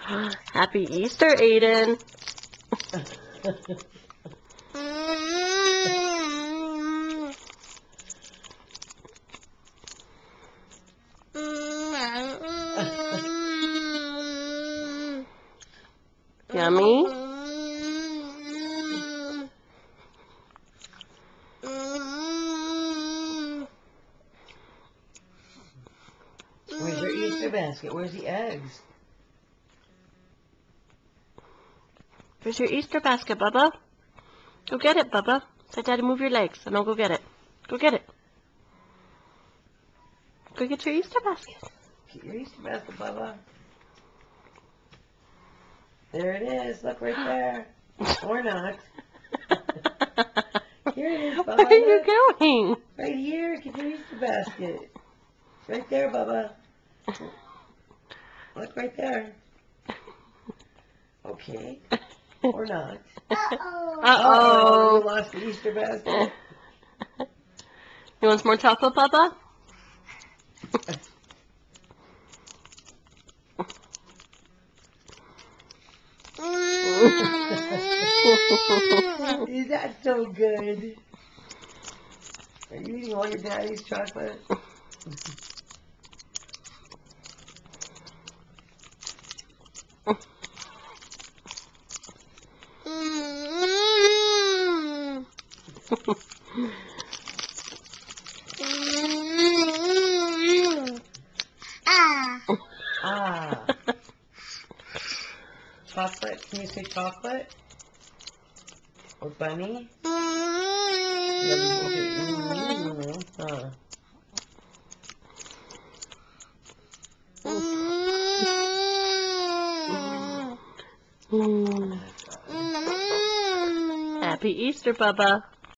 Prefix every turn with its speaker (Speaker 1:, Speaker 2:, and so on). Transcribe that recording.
Speaker 1: Happy Easter, Aiden. Yummy.
Speaker 2: Where's your Easter basket? Where's the eggs?
Speaker 1: Where's your Easter basket, Bubba? Go get it, Bubba. Let Daddy move your legs, and I'll go get it. Go get it. Go get your Easter basket.
Speaker 2: Get your Easter basket, Bubba. There it is. Look right there. Or not. Here it is, Bubba.
Speaker 1: Where are you
Speaker 2: Look.
Speaker 1: going?
Speaker 2: Right here. Get your Easter basket. Right there, Bubba. Look right there. Okay. Or not.
Speaker 1: Uh-oh.
Speaker 2: Uh-oh. You lost the Easter basket.
Speaker 1: You want some more chocolate, Bubba?
Speaker 2: Is that so good? Are you eating all your daddy's chocolate? Ah. Chocolate? Can you say chocolate? Or bunny? Huh.
Speaker 1: Happy Easter, Bubba.